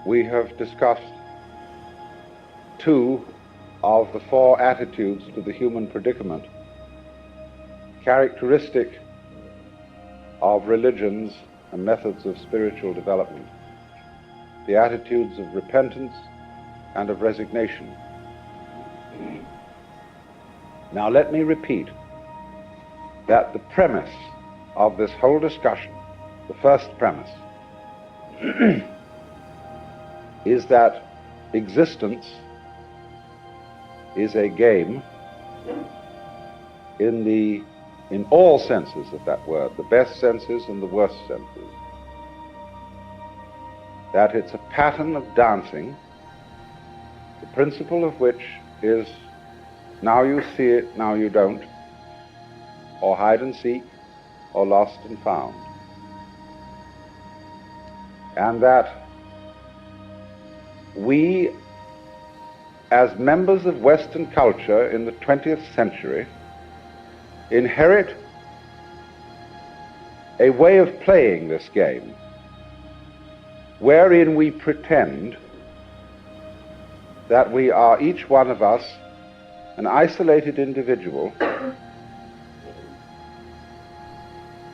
We have discussed two of the four attitudes to the human predicament characteristic of religions and methods of spiritual development, the attitudes of repentance and of resignation. Now let me repeat that the premise of this whole discussion, the first premise, is that existence is a game in all senses of that word, the best senses and the worst senses. That it's a pattern of dancing, the principle of which is now you see it, now you don't, or hide and seek, or lost and found. And that we, as members of Western culture in the 20th century, inherit a way of playing this game wherein we pretend that we are, each one of us, an isolated individual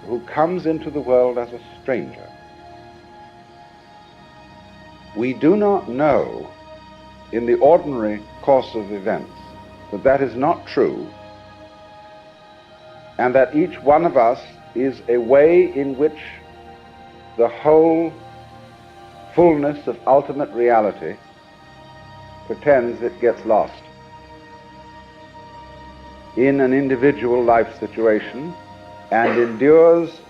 who comes into the world as a stranger. We do not know in the ordinary course of events that that is not true, and that each one of us is a way in which the whole fullness of ultimate reality pretends it gets lost in an individual life situation and endures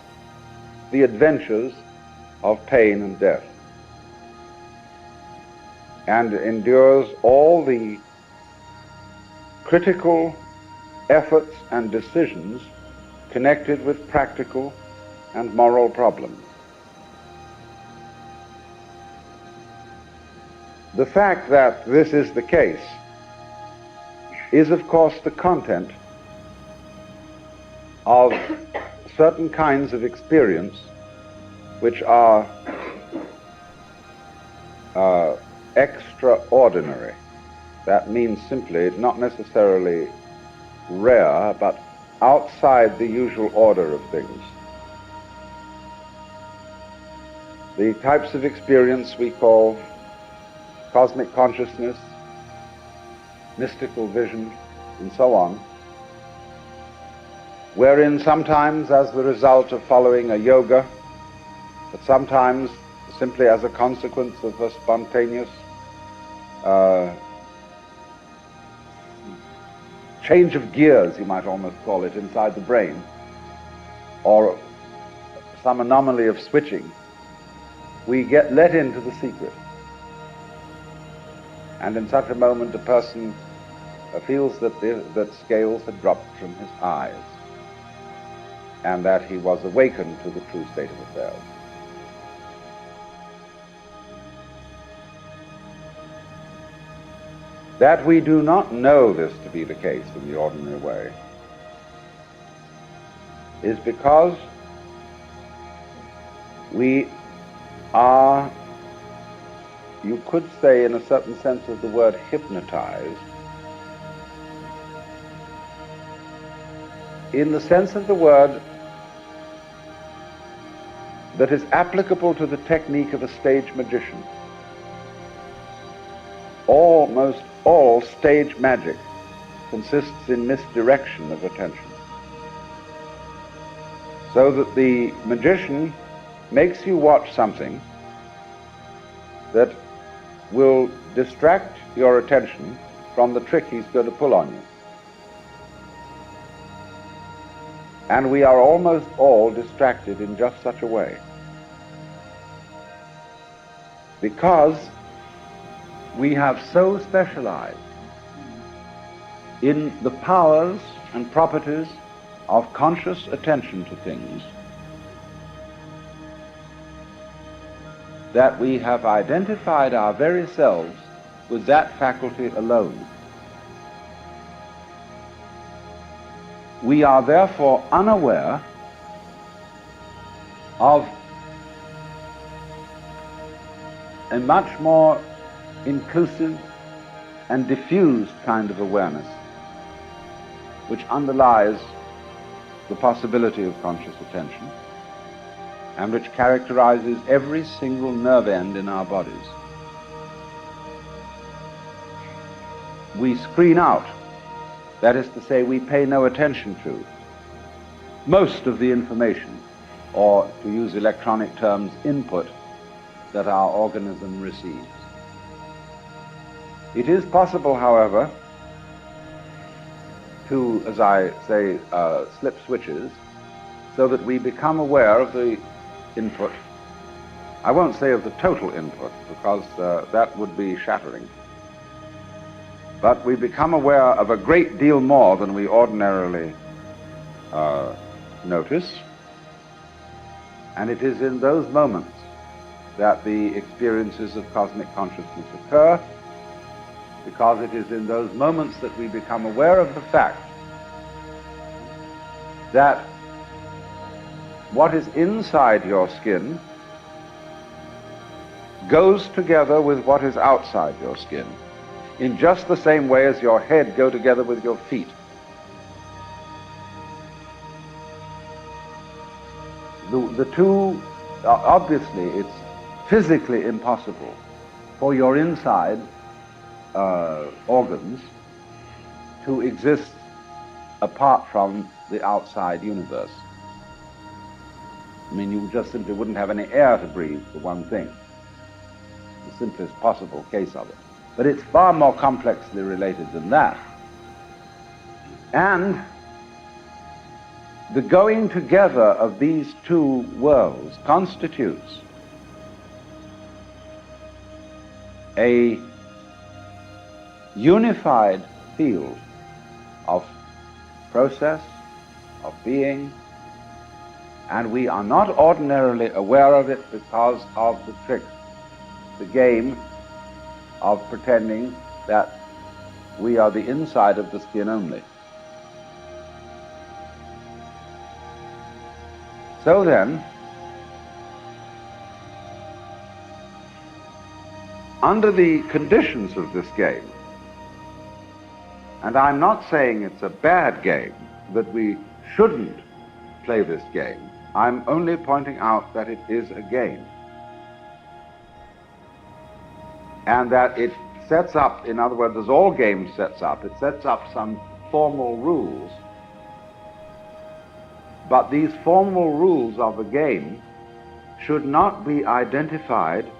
the adventures of pain and death, and endures all the critical efforts and decisions connected with practical and moral problems. The fact that this is the case is, of course, the content of certain kinds of experience which are extraordinary. That means simply not necessarily rare, but outside the usual order of things. The types of experience we call cosmic consciousness, mystical vision, and so on, wherein sometimes as the result of following a yoga, but sometimes simply as a consequence of a spontaneous change of gears, you might almost call it, inside the brain, or some anomaly of switching, we get let into the secret. And in such a moment a person feels that scales had dropped from his eyes, and that he was awakened to the true state of affairs. That we do not know this to be the case in the ordinary way is because we are, you could say in a certain sense of the word, hypnotized, in the sense of the word that is applicable to the technique of a stage magician. Almost all stage magic consists in misdirection of attention, so that the magician makes you watch something that will distract your attention from the trick he's going to pull on you. And we are almost all distracted in just such a way, because we have so specialized in the powers and properties of conscious attention to things that we have identified our very selves with that faculty alone. We are therefore unaware of a much more inclusive and diffused kind of awareness which underlies the possibility of conscious attention and which characterizes every single nerve end in our bodies. We screen out, that is to say, we pay no attention to most of the information, or to use electronic terms, input, that our organism receives. It is possible, however, to, as I say, slip switches so that we become aware of the input. I won't say of the total input, because that would be shattering. But we become aware of a great deal more than we ordinarily notice. And it is in those moments that the experiences of cosmic consciousness occur, because it is in those moments that we become aware of the fact that what is inside your skin goes together with what is outside your skin, in just the same way as your head go together with your feet. The two, obviously, it's physically impossible for your inside organs to exist apart from the outside universe. I mean, you just simply wouldn't have any air to breathe, for one thing. The simplest possible case of it. But it's far more complexly related than that. And the going together of these two worlds constitutes a unified field of process, of being, and we are not ordinarily aware of it because of the trick, the game of pretending that we are the inside of the skin only. So then, under the conditions of this game, and I'm not saying it's a bad game, that we shouldn't play this game, I'm only pointing out that it is a game. And that it sets up, in other words, as all games sets up, it sets up some formal rules. But these formal rules of a game should not be identified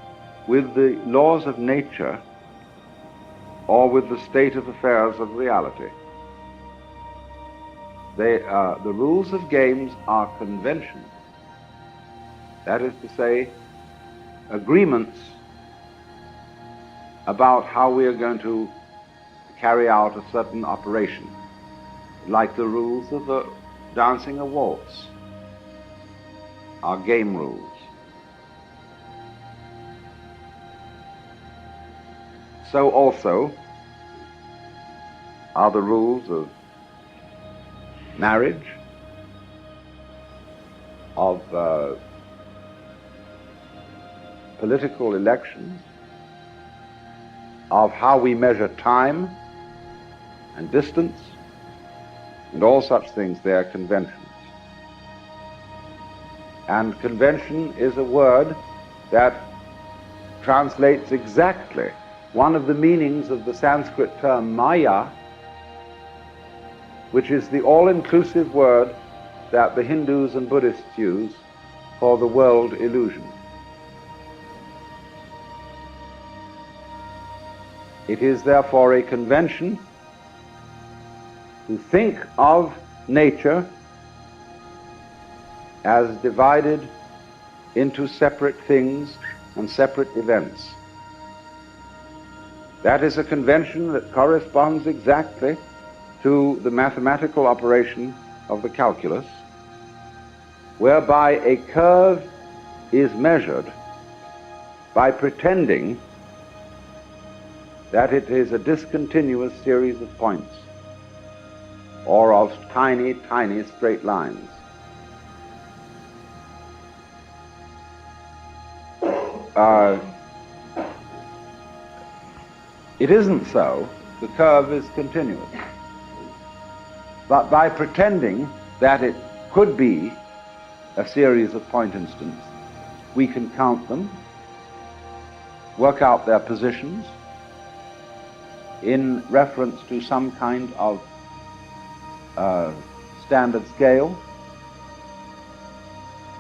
with the laws of nature or with the state of affairs of reality. The rules of games are conventions. That is to say, agreements about how we are going to carry out a certain operation, like the rules of dancing a waltz are game rules. So also are the rules of marriage, of political elections, of how we measure time and distance, and all such things. They are conventions. And convention is a word that translates exactly one of the meanings of the Sanskrit term Maya, which is the all-inclusive word that the Hindus and Buddhists use for the world illusion. It is therefore a convention to think of nature as divided into separate things and separate events. That is a convention that corresponds exactly to the mathematical operation of the calculus, whereby a curve is measured by pretending that it is a discontinuous series of points or of tiny, tiny straight lines. It isn't so. The curve is continuous. But by pretending that it could be a series of point instants, we can count them, work out their positions in reference to some kind of standard scale,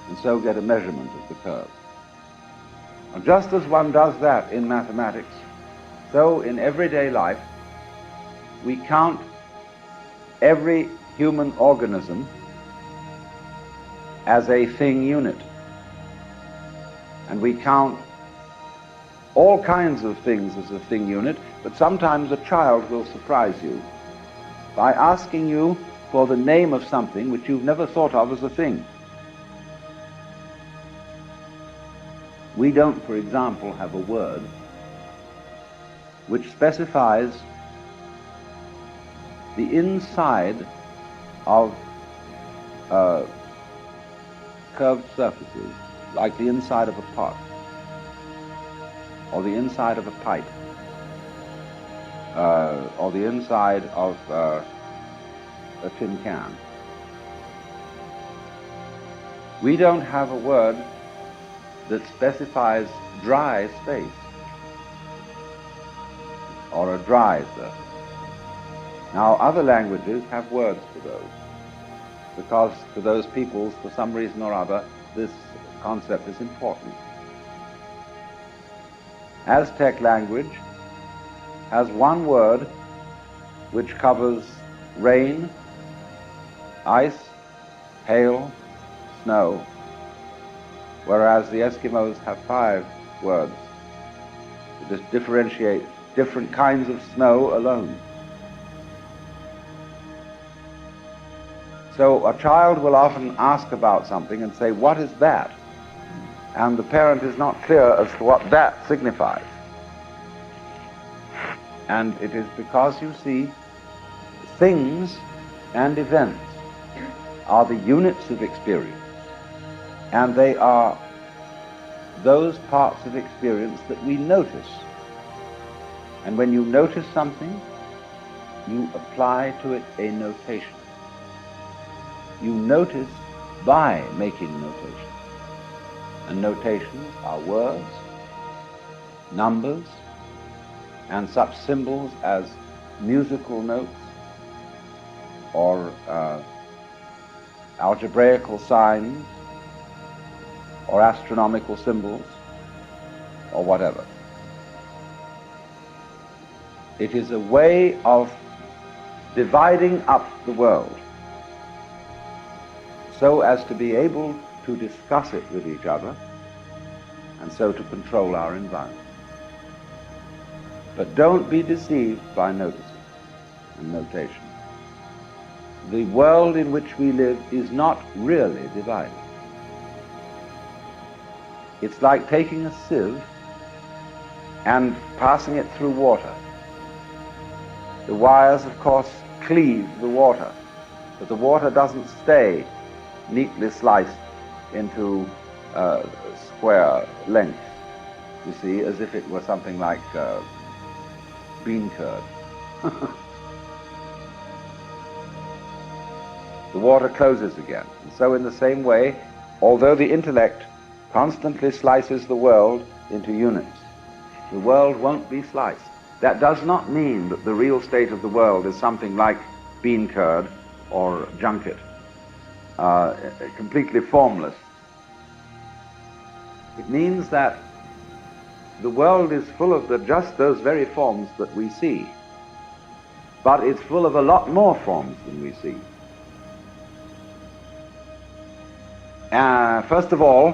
and so get a measurement of the curve. And just as one does that in mathematics, so in everyday life, we count every human organism as a thing unit. And we count all kinds of things as a thing unit, but sometimes a child will surprise you by asking you for the name of something which you've never thought of as a thing. We don't, for example, have a word which specifies the inside of curved surfaces, like the inside of a pot, or the inside of a pipe, or the inside of a tin can. We don't have a word that specifies dry space, or a dry surface. Now, other languages have words for those, because to those peoples, for some reason or other, this concept is important. Aztec language has one word which covers rain, ice, hail, snow, whereas the Eskimos have 5 words to just differentiate different kinds of snow alone. So a child will often ask about something and say, "What is that?" And the parent is not clear as to what that signifies. And it is because, you see, things and events are the units of experience, and they are those parts of experience that we notice. And when you notice something, you apply to it a notation. You notice by making notations. And notations are words, numbers, and such symbols as musical notes or algebraical signs or astronomical symbols or whatever. It is a way of dividing up the world so as to be able to discuss it with each other and so to control our environment. But don't be deceived by noticing and notation. The world in which we live is not really divided. It's like taking a sieve and passing it through water. The wires, of course, cleave the water, but the water doesn't stay neatly sliced into square lengths, you see, as if it were something like bean curd. The water closes again. And so in the same way, although the intellect constantly slices the world into units, the world won't be sliced. That does not mean that the real state of the world is something like bean curd or junket, completely formless. It means that the world is full of just those very forms that we see, but it's full of a lot more forms than we see. First of all,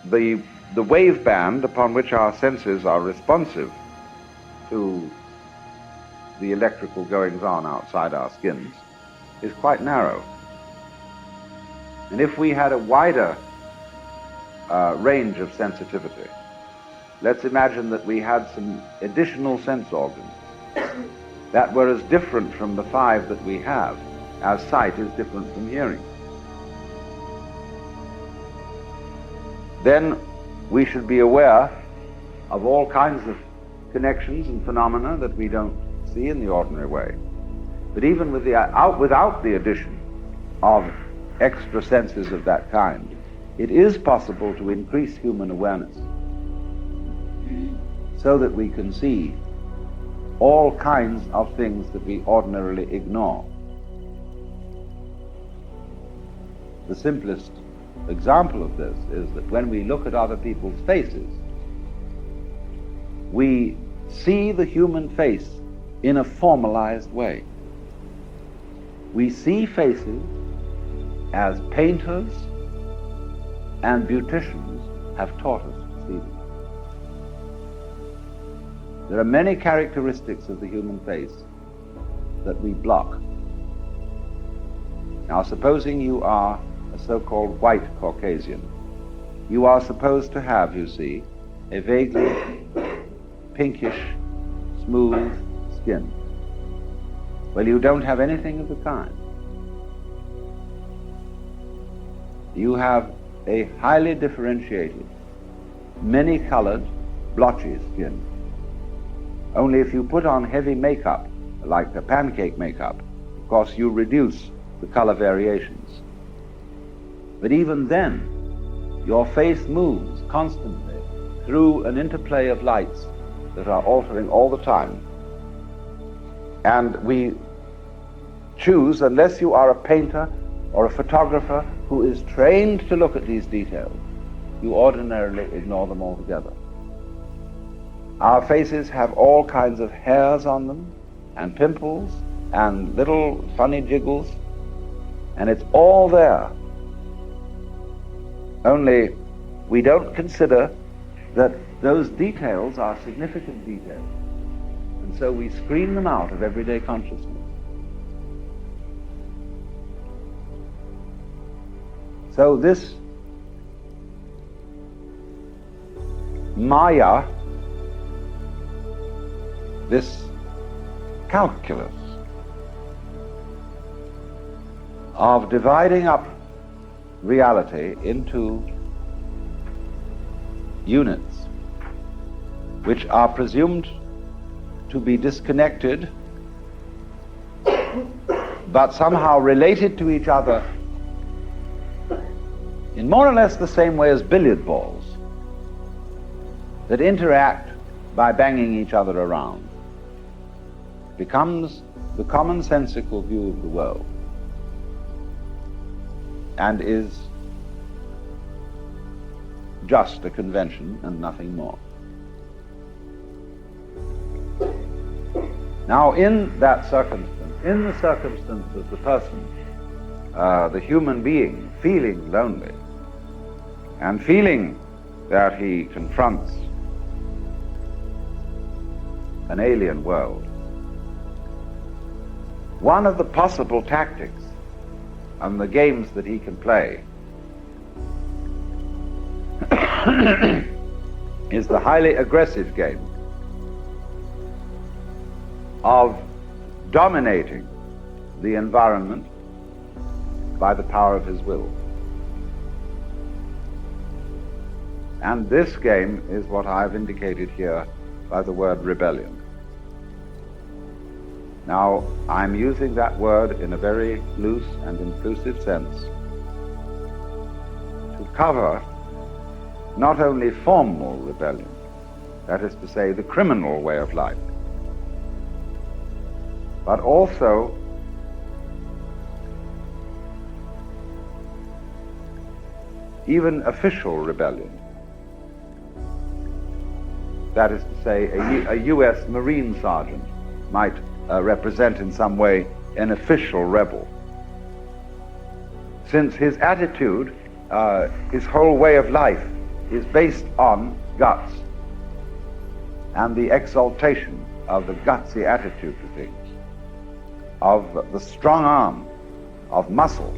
the wave band upon which our senses are responsive to the electrical goings-on outside our skins is quite narrow. And if we had a wider range of sensitivity, let's imagine that we had some additional sense organs that were as different from the 5 that we have as sight is different from hearing. Then we should be aware of all kinds of connections and phenomena that we don't see in the ordinary way. But even with without the addition of extra senses of that kind, it is possible to increase human awareness so that we can see all kinds of things that we ordinarily ignore. The simplest example of this is that when we look at other people's faces, we see the human face in a formalized way. We see faces as painters and beauticians have taught us to see them. There are many characteristics of the human face that we block. Now, supposing you are a so-called white Caucasian, you are supposed to have, you see, a vaguely pinkish, smooth skin. Well, you don't have anything of the kind. You have a highly differentiated, many-colored, blotchy skin. Only if you put on heavy makeup, like the pancake makeup, of course you reduce the color variations. But even then, your face moves constantly through an interplay of lights that are altering all the time. And we choose, unless you are a painter or a photographer who is trained to look at these details, you ordinarily ignore them altogether. Our faces have all kinds of hairs on them, and pimples, and little funny jiggles, and it's all there. Only we don't consider that those details are significant details, and so we screen them out of everyday consciousness. So this Maya, this calculus of dividing up reality into units which are presumed to be disconnected but somehow related to each other in more or less the same way as billiard balls that interact by banging each other around, becomes the commonsensical view of the world and is just a convention and nothing more. Now, in that circumstance, in the circumstance of the person, the human being feeling lonely and feeling that he confronts an alien world, one of the possible tactics and the games that he can play is the highly aggressive game of dominating the environment by the power of his will. And this game is what I've indicated here by the word rebellion. Now, I'm using that word in a very loose and inclusive sense to cover not only formal rebellion, that is to say, the criminal way of life, but also even official rebellion. That is to say, a U.S. Marine sergeant might represent in some way an official rebel, since his attitude, his whole way of life is based on guts and the exaltation of the gutsy attitude to things, of the strong arm, of muscle,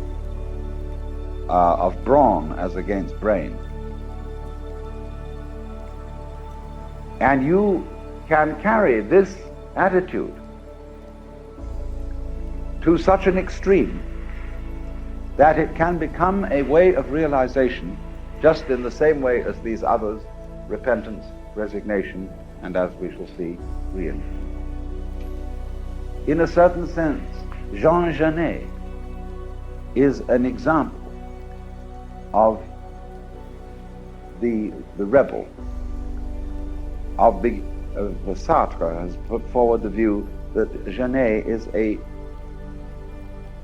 of brawn as against brain. And you can carry this attitude to such an extreme that it can become a way of realization, just in the same way as these others repentance, resignation, and, as we shall see, re-entry. In a certain sense, Jean Genet is an example of the rebel. Sartre has put forward the view that Genet is a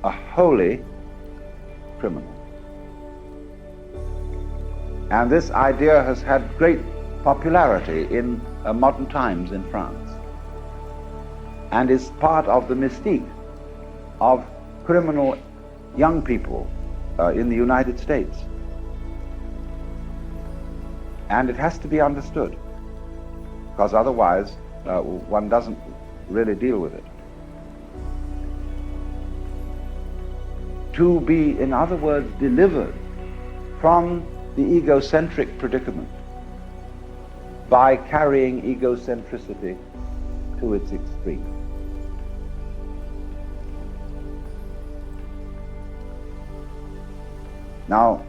holy criminal. And this idea has had great popularity in modern times in France, and is part of the mystique of criminal young people in the United States. And it has to be understood, because otherwise one doesn't really deal with it. To be, in other words, delivered from the egocentric predicament by carrying egocentricity to its extreme. Now,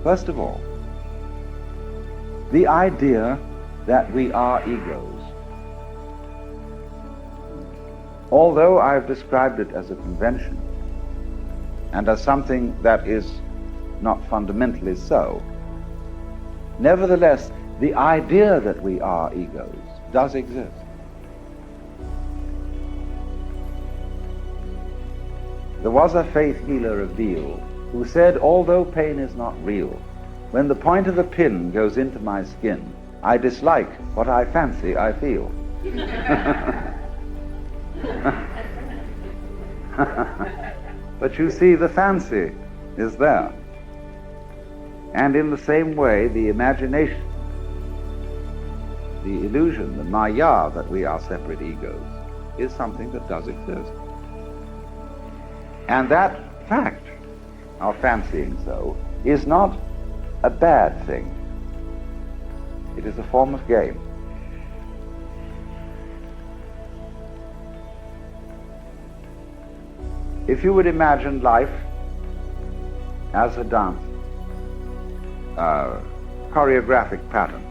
first of all, the idea that we are egos, although I've described it as a convention and as something that is not fundamentally so, nevertheless, the idea that we are egos does exist. There was a faith healer of Deal who said, although pain is not real, when the point of a pin goes into my skin, I dislike what I fancy I feel. But you see, the fancy is there. And in the same way, the imagination, the illusion, the maya that we are separate egos, is something that does exist. And that fact of fancying so is not a bad thing. It is a form of game. If you would imagine life as a dance, choreographic pattern,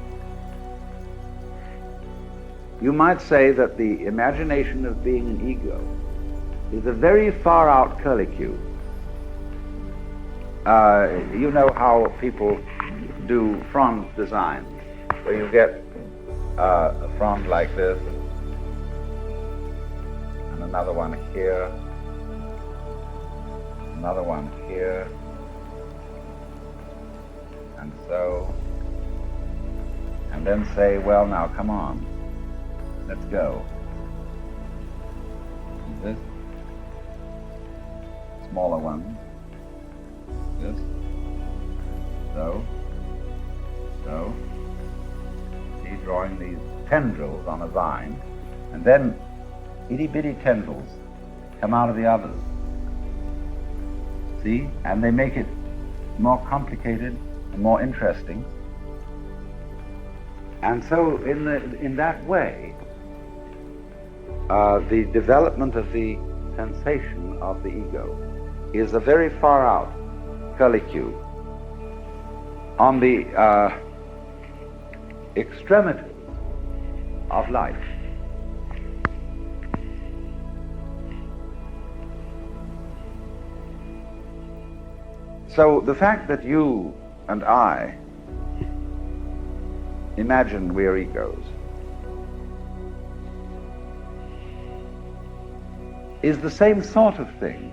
you might say that the imagination of being an ego is a very far out curlicue. You know how people do frond designs, where you get a frond like this, and another one here, another one here, and so, and then say, well, now come on, let's go. And this, smaller ones, this, so, see, drawing these tendrils on a vine, and then itty-bitty tendrils come out of the others. See? And they make it more complicated and more interesting. And so in that way, the development of the sensation of the ego is a very far out curlicue on the extremity of life. So the fact that you and I imagine we're egos is the same sort of thing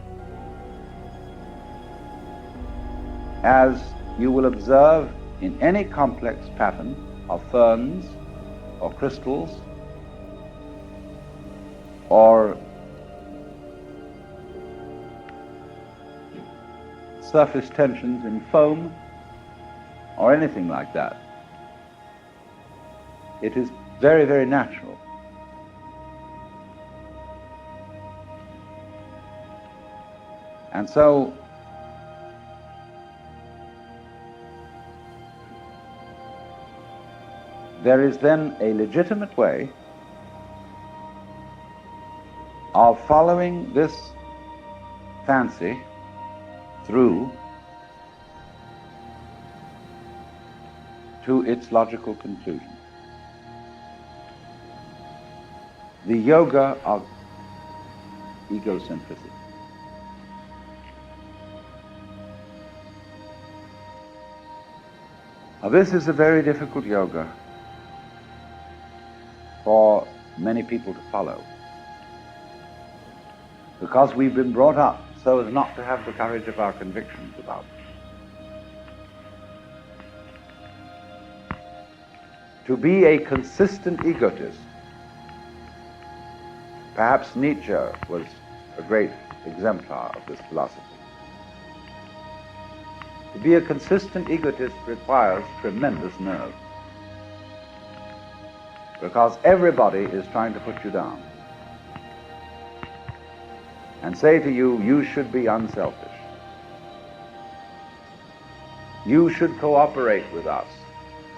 as you will observe in any complex pattern of ferns or crystals or surface tensions in foam or anything like that. It is very, very natural. And so there is then a legitimate way of following this fancy through to its logical conclusion. The yoga of egocentricity. Now, this is a very difficult yoga for many people to follow, because we've been brought up so as not to have the courage of our convictions about it. To be a consistent egotist, perhaps Nietzsche was a great exemplar of this philosophy. To be a consistent egotist requires tremendous nerve, because everybody is trying to put you down and say to you, you should be unselfish. You should cooperate with us.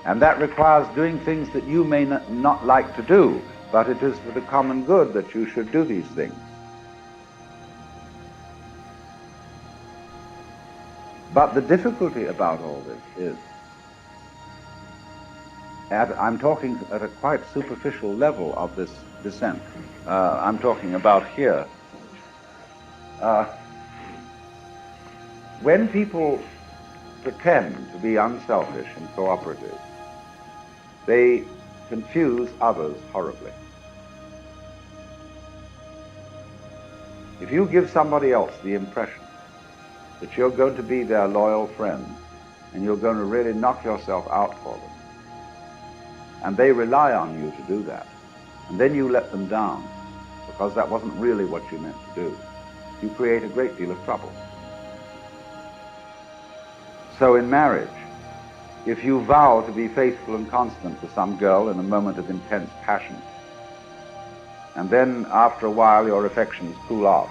And that requires doing things that you may not like to do, but it is for the common good that you should do these things. But the difficulty about all this is, I'm talking at a quite superficial level of this descent. I'm talking about here. When people pretend to be unselfish and cooperative, they confuse others horribly. If you give somebody else the impression that you're going to be their loyal friend and you're going to really knock yourself out for them, and they rely on you to do that, and then you let them down because that wasn't really what you meant to do, you create a great deal of trouble. So in marriage, if you vow to be faithful and constant to some girl in a moment of intense passion, and then after a while your affections cool off,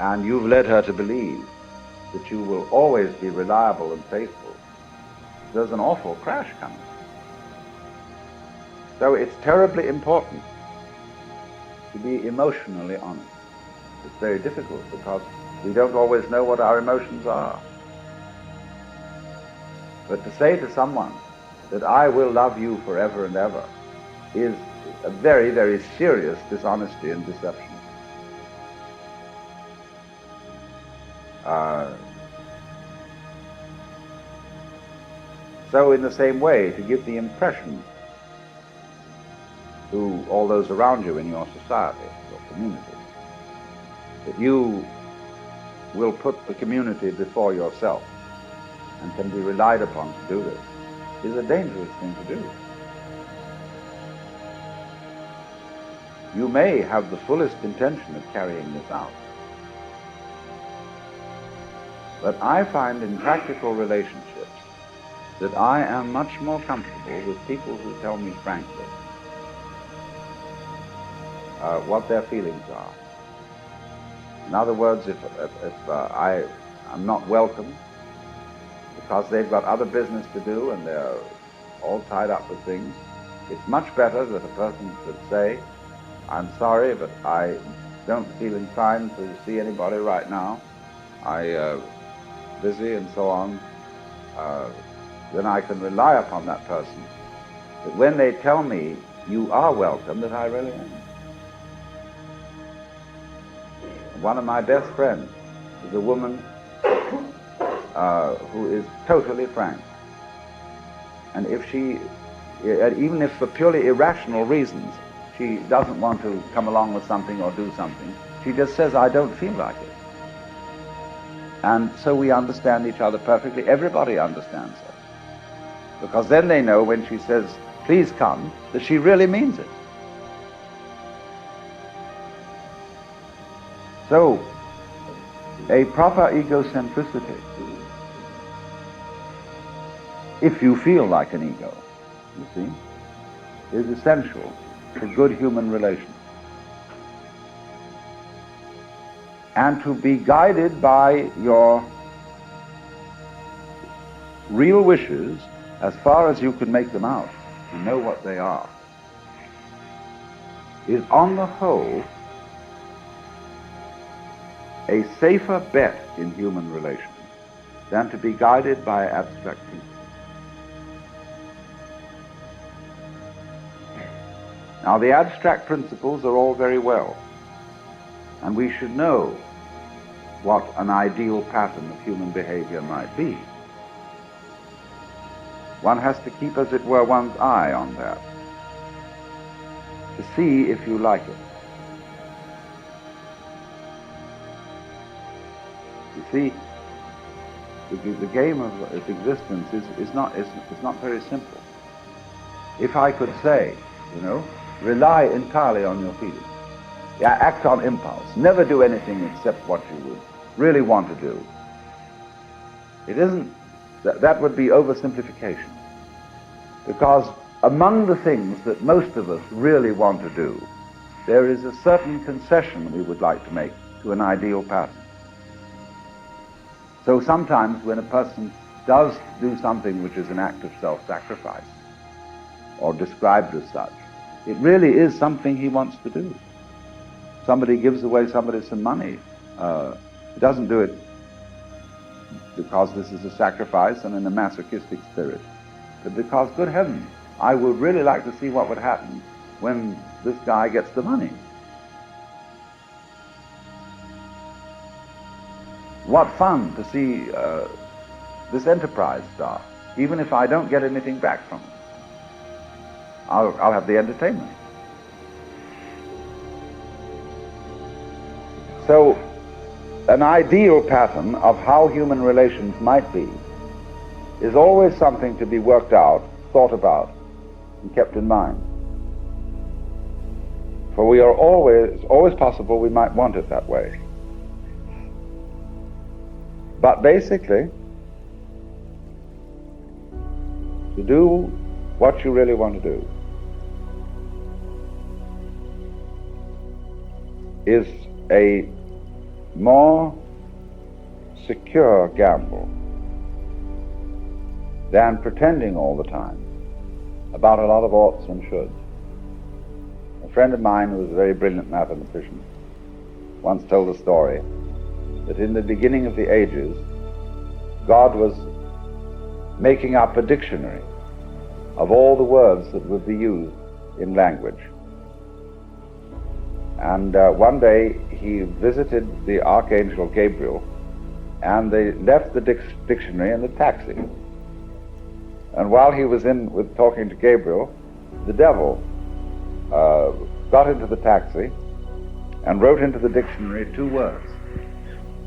and you've led her to believe that you will always be reliable and faithful, there's an awful crash coming. So it's terribly important to be emotionally honest. It's very difficult because we don't always know what our emotions are. But to say to someone that I will love you forever and ever is a very, very serious dishonesty and deception. So in the same way, to give the impression to all those around you in your society, your community, that you will put the community before yourself and can be relied upon to do this, is a dangerous thing to do. You may have the fullest intention of carrying this out, but I find in practical relationships that I am much more comfortable with people who tell me frankly what their feelings are. In other words, if I'm not welcome because they've got other business to do and they're all tied up with things, it's much better that a person should say, I'm sorry, but I don't feel inclined to see anybody right now. I'm busy and so on. Then I can rely upon that person that when they tell me you are welcome, that I really am. One of my best friends is a woman who is totally frank. And if she, even if for purely irrational reasons, she doesn't want to come along with something or do something, she just says, I don't feel like it. And so we understand each other perfectly. Everybody understands her. Because then they know when she says, please come, that she really means it. So, a proper egocentricity, if you feel like an ego, you see, is essential for good human relations. And to be guided by your real wishes as far as you can make them out, to know what they are, is on the whole a safer bet in human relations than to be guided by abstract principles. Now, the abstract principles are all very well, and we should know what an ideal pattern of human behavior might be. One has to keep, as it were, one's eye on that, to see if you like it. You see, the game of existence is not very simple. If I could say, rely entirely on your feelings, act on impulse, never do anything except what you would really want to do, it isn't. That would be oversimplification. Because among the things that most of us really want to do, there is a certain concession we would like to make to an ideal pattern. So sometimes when a person does do something which is an act of self-sacrifice, or described as such, it really is something he wants to do. Somebody gives away somebody some money. He doesn't do it because this is a sacrifice and in a masochistic spirit, but because, good heavens, I would really like to see what would happen when this guy gets the money. What fun to see this enterprise start, even if I don't get anything back from it. I'll have the entertainment. So, an ideal pattern of how human relations might be is always something to be worked out, thought about, and kept in mind. For we are always possible we might want it that way. But basically, to do what you really want to do is a more secure gamble than pretending all the time about a lot of oughts and shoulds. A friend of mine who was a very brilliant mathematician once told a story that in the beginning of the ages, God was making up a dictionary of all the words that would be used in language. And one day he visited the Archangel Gabriel, and they left the dictionary in the taxi. And while he was talking to Gabriel, the devil got into the taxi and wrote into the dictionary 2 words,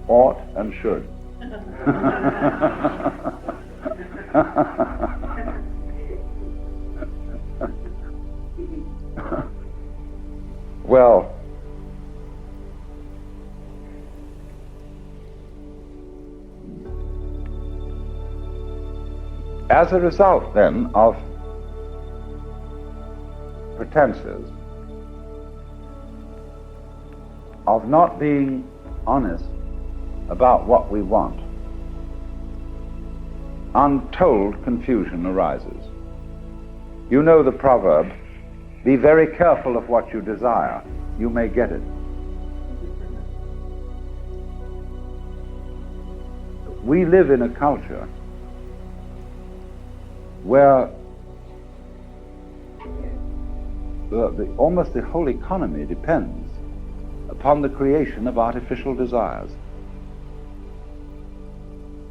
ought and should. Well, as a result then of pretenses, of not being honest about what we want, untold confusion arises. You know the proverb, be very careful of what you desire, you may get it. We live in a culture where almost the whole economy depends upon the creation of artificial desires,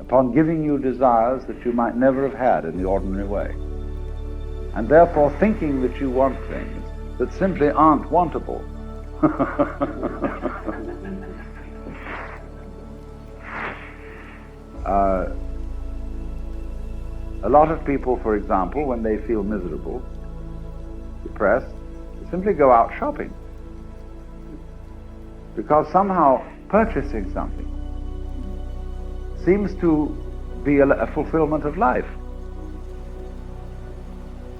upon giving you desires that you might never have had in the ordinary way, and therefore thinking that you want things that simply aren't wantable. A lot of people, for example, when they feel miserable, depressed, simply go out shopping, because somehow purchasing something seems to be a fulfillment of life.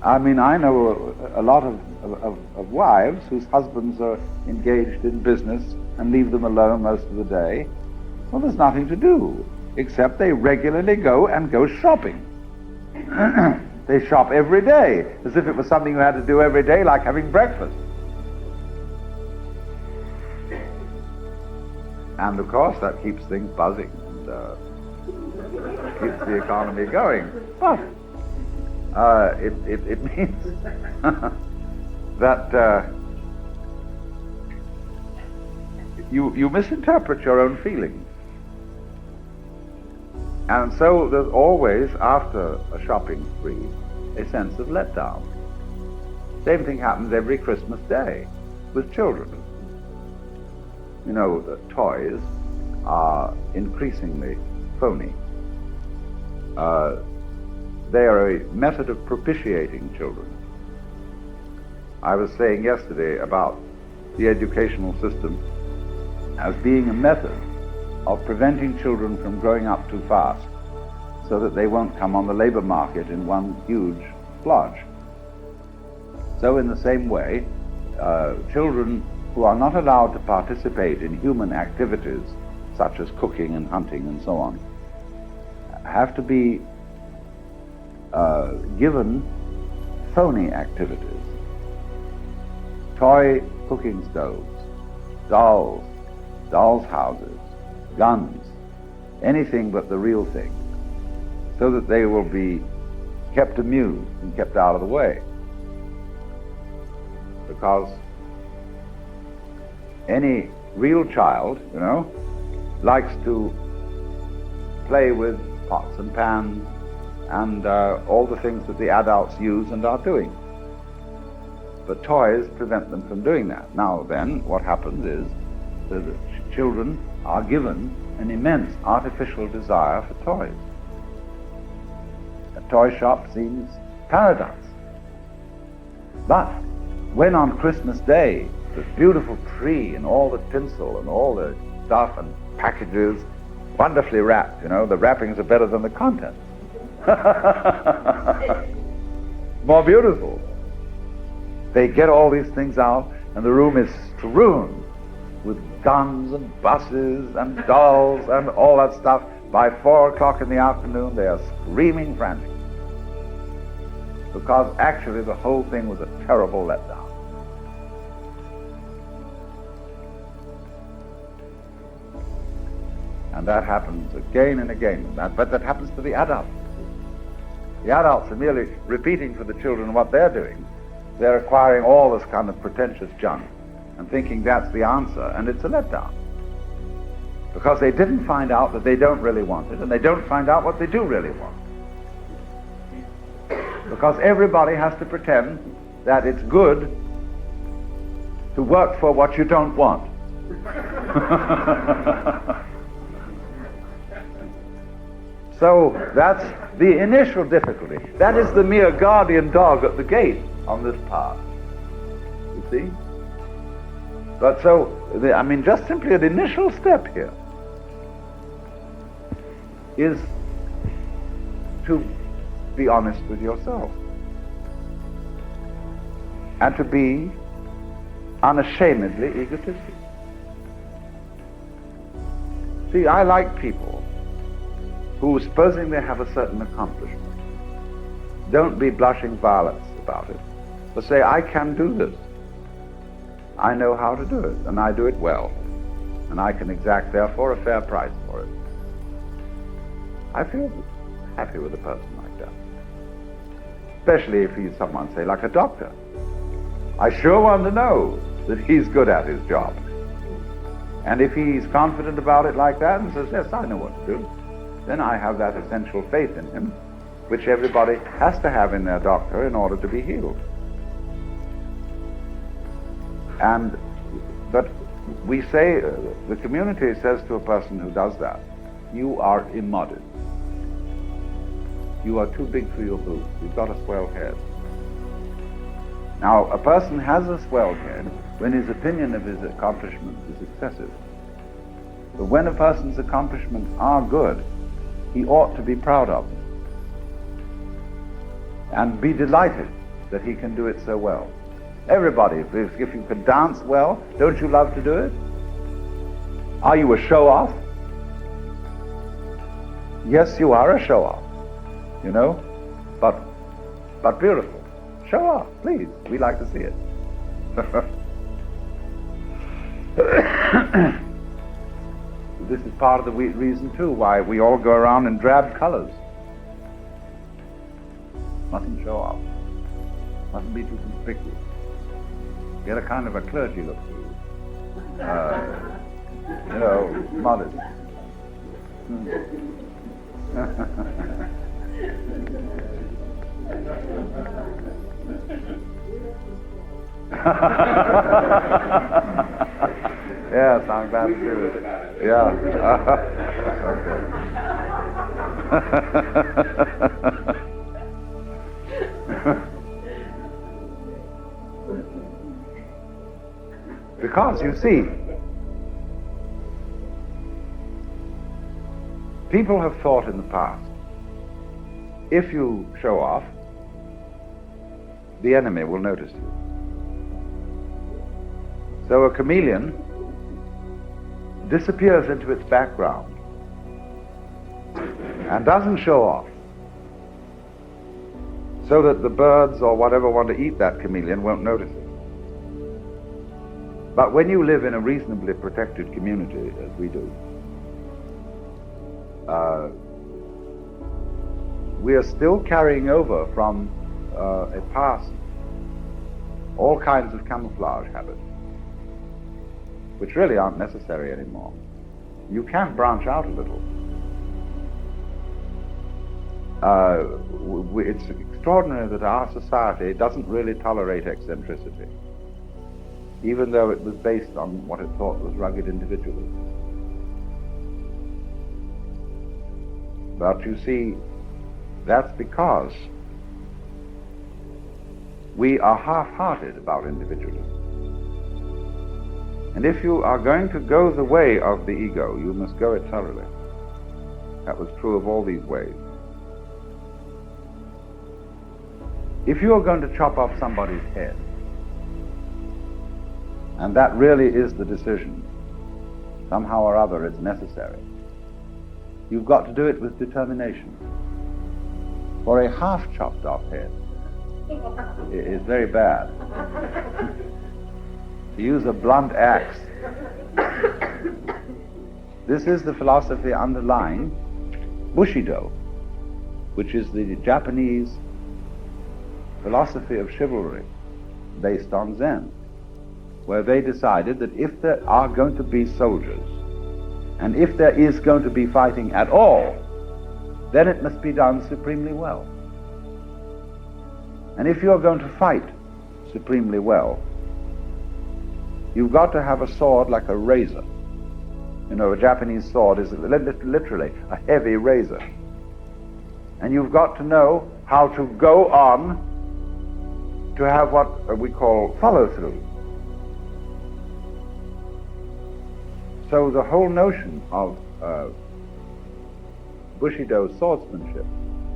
I mean, I know a lot of wives whose husbands are engaged in business and leave them alone most of the day. Well, there's nothing to do, except they regularly go shopping. They shop every day, as if it was something you had to do every day, like having breakfast. And of course, that keeps things buzzing and keeps the economy going. But it means that you misinterpret your own feelings. And so there's always, after a shopping spree, a sense of letdown. Same thing happens every Christmas Day with children. You know, the toys are increasingly phony. They are a method of propitiating children. I was saying yesterday about the educational system as being a method of preventing children from growing up too fast so that they won't come on the labor market in one huge splodge. So in the same way, children who are not allowed to participate in human activities such as cooking and hunting and so on have to be given phony activities. Toy cooking stoves, dolls' houses, guns, anything but the real thing, so that they will be kept amused and kept out of the way. Because any real child, you know, likes to play with pots and pans and all the things that the adults use and are doing. But toys prevent them from doing that. Now then, what happens is that the children are given an immense artificial desire for toys. A toy shop seems paradise. But when on Christmas Day, the beautiful tree and all the tinsel and all the stuff and packages, wonderfully wrapped, you know, the wrappings are better than the contents. More beautiful. They get all these things out and the room is strewn with guns and buses and dolls and all that stuff. By 4 o'clock in the afternoon they are screaming frantic, because actually the whole thing was a terrible letdown. And that happens again and again. But that happens to the adults. The adults are merely repeating for the children what they're doing. They're acquiring all this kind of pretentious junk and thinking that's the answer, and it's a letdown. Because they didn't find out that they don't really want it, and they don't find out what they do really want. Because everybody has to pretend that it's good to work for what you don't want. So that's the initial difficulty. That is the mere guardian dog at the gate on this path. You see? But so, just simply an initial step here is to be honest with yourself and to be unashamedly egotistic. See, I like people who, supposing they have a certain accomplishment, don't be blushing violets about it, but say, I can do this. I know how to do it, and I do it well, and I can exact, therefore, a fair price for it. I feel happy with a person like that. Especially if he's someone, say, like a doctor. I sure want to know that he's good at his job. And if he's confident about it like that and says, yes, I know what to do, then I have that essential faith in him, which everybody has to have in their doctor in order to be healed. But we say, the community says to a person who does that, you are immodest. You are too big for your boots. You've got a swell head. Now, a person has a swell head when his opinion of his accomplishments is excessive. But when a person's accomplishments are good, he ought to be proud of them and be delighted that he can do it so well. Everybody, if you can dance well, don't you love to do it? Are you a show-off? Yes, you are a show-off, you know, but beautiful. Show off, please. We like to see it. This is part of the reason, too, why we all go around in drab colors. Mustn't show off. Mustn't be too conspicuous. Get a kind of a clergy look to you. Modest. Yes, I'm glad to do it. Yeah. Because, you see, people have thought in the past, if you show off, the enemy will notice you. So a chameleon disappears into its background and doesn't show off, so that the birds or whatever want to eat that chameleon won't notice it. But when you live in a reasonably protected community, as we do, we are still carrying over from a past all kinds of camouflage habits, which really aren't necessary anymore. You can branch out a little. It's extraordinary that our society doesn't really tolerate eccentricity, even though it was based on what it thought was rugged individualism. But you see, that's because we are half-hearted about individualism. And if you are going to go the way of the ego, you must go it thoroughly. That was true of all these ways. If you are going to chop off somebody's head, and that really is the decision, somehow or other it's necessary, you've got to do it with determination. For a half chopped off head is very bad. To use a blunt axe. This is the philosophy underlying Bushido, which is the Japanese philosophy of chivalry based on Zen, where they decided that if there are going to be soldiers, and if there is going to be fighting at all, then it must be done supremely well. And if you're going to fight supremely well, you've got to have a sword like a razor. You know, a Japanese sword is literally a heavy razor. And you've got to know how to go on to have what we call follow-through. So the whole notion of Bushido swordsmanship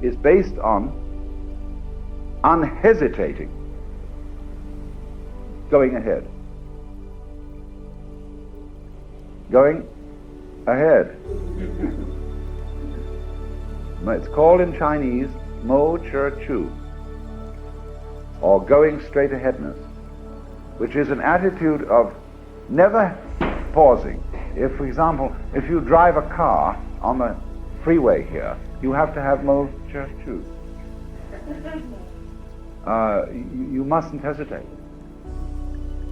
is based on unhesitating going ahead. Going ahead. It's called in Chinese Mo Che Chu, or going straight aheadness, which is an attitude of never pausing. If, for example, if you drive a car on the freeway here, you have to have Mo Che Chu. You mustn't hesitate.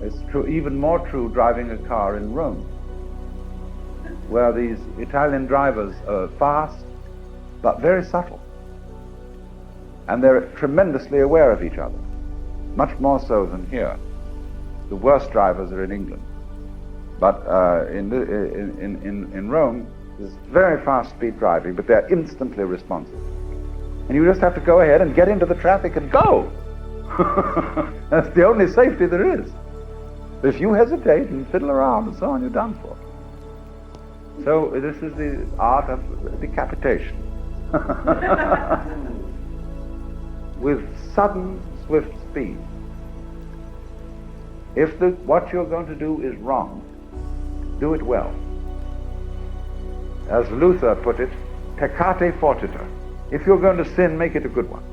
It's true, even more true driving a car in Rome, where these Italian drivers are fast but very subtle, and they're tremendously aware of each other, much more so than here. The worst drivers are in England, but in Rome there's very fast speed driving, but they're instantly responsive, and you just have to go ahead and get into the traffic and go. That's the only safety there is. If you hesitate and fiddle around and so on, you're done for. So this is the art of decapitation. With sudden, swift speed. If what you're going to do is wrong, do it well. As Luther put it, peccate fortiter. If you're going to sin, make it a good one.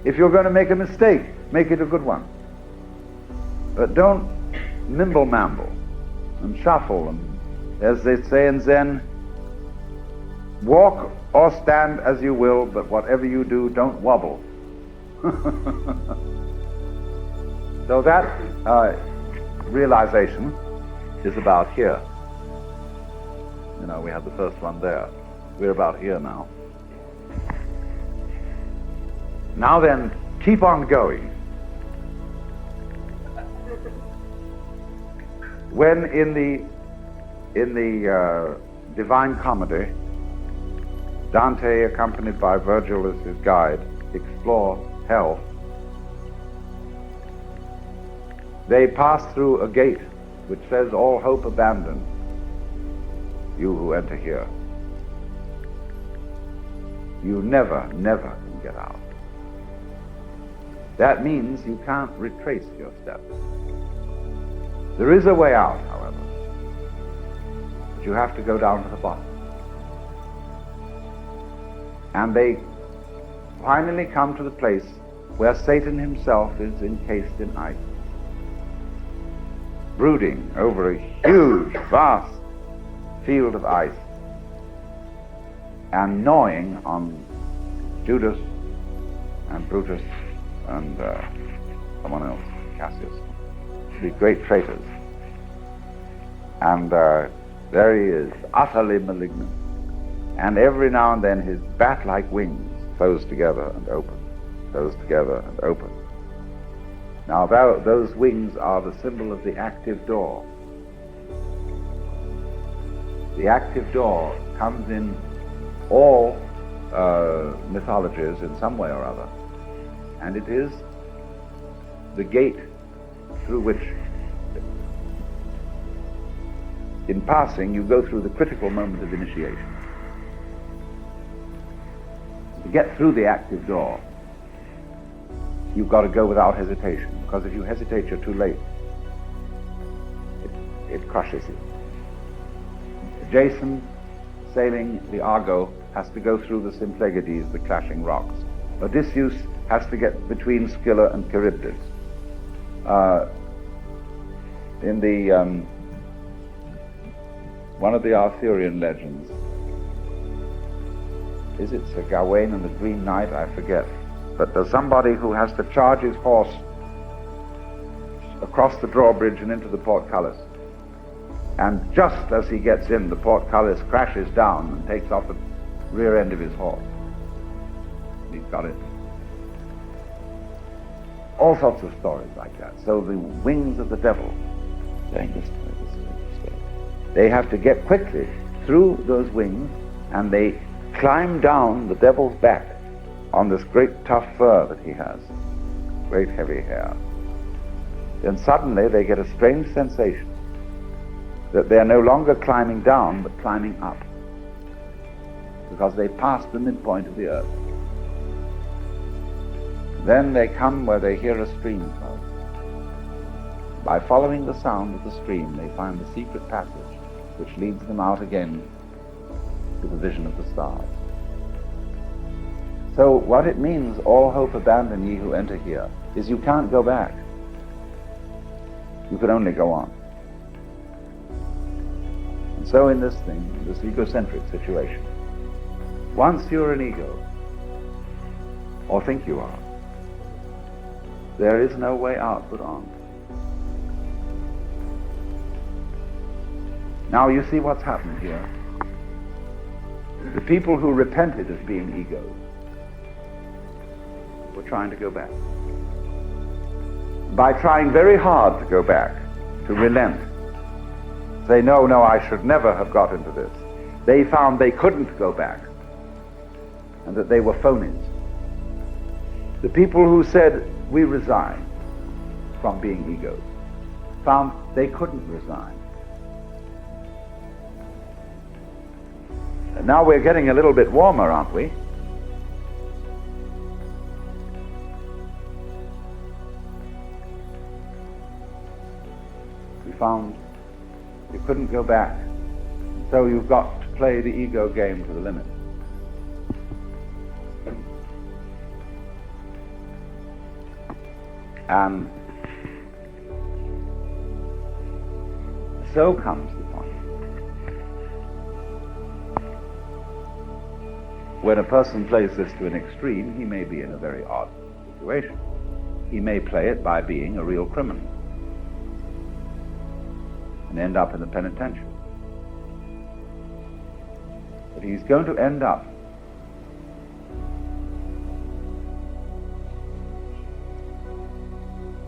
If you're going to make a mistake, make it a good one. But don't mimble-mamble and shuffle, and as they say in Zen, walk or stand as you will, but whatever you do, don't wobble. So that realization is about here. You know, we had the first one there. We're about here now. Now then, keep on going. When in the Divine Comedy, Dante, accompanied by Virgil as his guide, explore hell, they pass through a gate which says, "All hope abandon, you who enter here. You never, never can get out." That means you can't retrace your steps. There is a way out, however, but you have to go down to the bottom. And they finally come to the place where Satan himself is encased in ice, brooding over a huge, vast field of ice, and gnawing on Judas and Brutus and someone else, Cassius, the great traitors. And there he is, utterly malignant. And every now and then his bat-like wings close together and open, close together and open. Now those wings are the symbol of the active door. The active door comes in all mythologies in some way or other. And it is the gate through which, in passing, you go through the critical moment of initiation. To get through the active door, you've got to go without hesitation, because if you hesitate, you're too late. It crushes you. Jason, sailing the Argo, has to go through the Symplegades, the clashing rocks. Odysseus has to get between Scylla and Charybdis. In the one of the Arthurian legends, is it Sir Gawain and the Green Knight? I forget. But there's somebody who has to charge his horse across the drawbridge and into the portcullis. And just as he gets in, the portcullis crashes down and takes off the rear end of his horse. He's got it. All sorts of stories like that. So the wings of the devil, saying this way, this way. They have to get quickly through those wings, and they climb down the devil's back on this great tough fur that he has, great heavy hair. Then suddenly they get a strange sensation that they're no longer climbing down, but climbing up, because they pass the midpoint of the earth. Then they come where they hear a stream flow. By following the sound of the stream, they find the secret passage which leads them out again to the vision of the stars. So what it means, all hope abandon ye who enter here, is you can't go back. You can only go on. And so in this thing, this egocentric situation, once you're an ego, or think you are, there is no way out but on. Now you see what's happened here. The people who repented of being egos were trying to go back. By trying very hard to go back, to relent, say, no, I should never have got into this, they found they couldn't go back, and that they were phonies. The people who said, we resign from being egos, found they couldn't resign. And now we're getting a little bit warmer, aren't we? We found you couldn't go back, so you've got to play the ego game to the limit. And so comes the point when a person plays this to an extreme, he may be in a very odd situation. he may play it by being a real criminal and end up in the penitentiary. But he's going to end up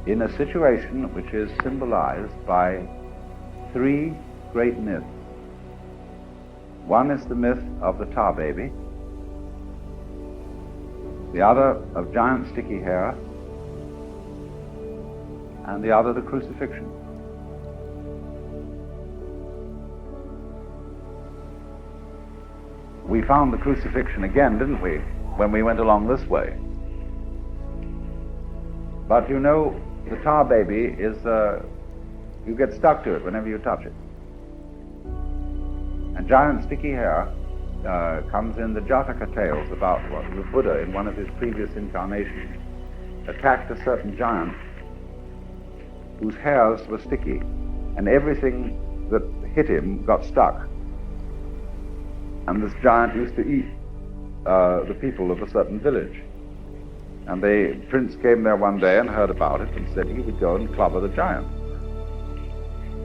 in a situation which is symbolized by three great myths. One is the myth of the tar baby, the other of giant sticky hair, and the other the crucifixion. We found the crucifixion again, didn't we, when we went along this way? But you know, the tar baby is, you get stuck to it whenever you touch it. And giant sticky hair comes in the Jataka tales about what the Buddha, in one of his previous incarnations, attacked a certain giant whose hairs were sticky, and everything that hit him got stuck. And this giant used to eat the people of a certain village. And the prince came there one day and heard about it and said he would go and clobber the giant.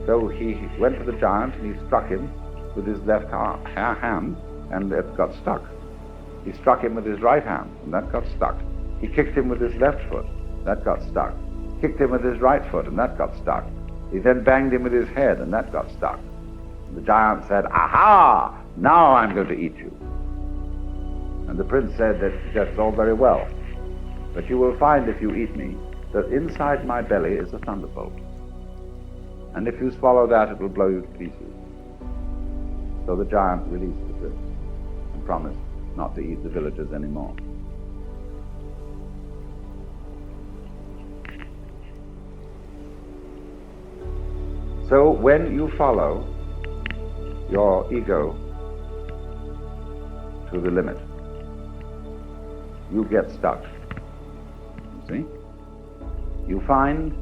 So he went to the giant and he struck him with his left hand, and it got stuck. He struck him with his right hand, and that got stuck. He kicked him with his left foot, that got stuck. Kicked him with his right foot, and that got stuck. He then banged him with his head, and that got stuck. And the giant said, "Aha! Now I'm going to eat you." And the prince said that's all very well, but you will find if you eat me that inside my belly is a thunderbolt. And if you swallow that, it will blow you to pieces. So the giant released the prince and promised not to eat the villagers anymore. So when you follow your ego to the limit, you get stuck. You see? You find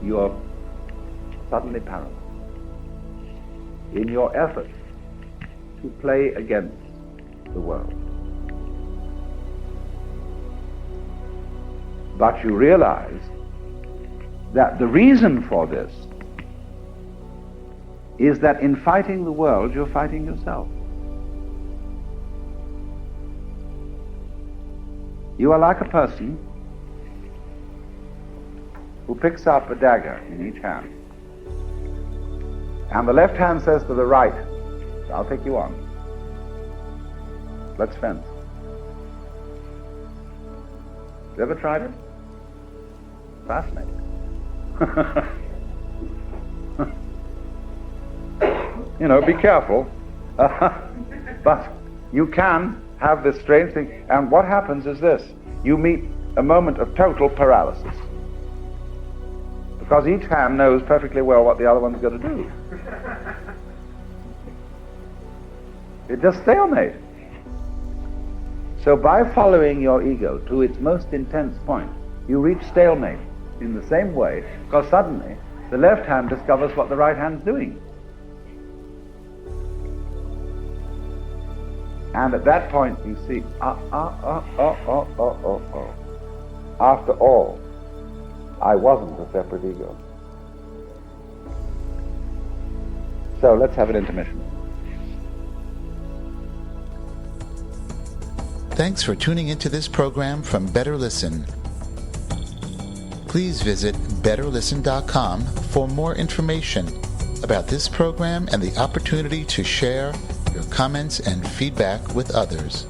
you're suddenly paralyzed in your effort to play against the world. But you realize that the reason for this is that in fighting the world, you're fighting yourself. You are like a person who picks up a dagger in each hand. And the left hand says to the right, "I'll take you on. Let's fence." You ever tried it? Fascinating. You know, be careful. But you can have this strange thing. And what happens is this. You meet a moment of total paralysis. Because each hand knows perfectly well what the other one's going to do. It just stalemate. So by following your ego to its most intense point, you reach stalemate in the same way, because suddenly the left hand discovers what the right hand's doing. And at that point you see, after all, I wasn't a separate ego. So let's have an intermission. Thanks for tuning into this program from Better Listen. Please visit betterlisten.com for more information about this program and the opportunity to share your comments and feedback with others.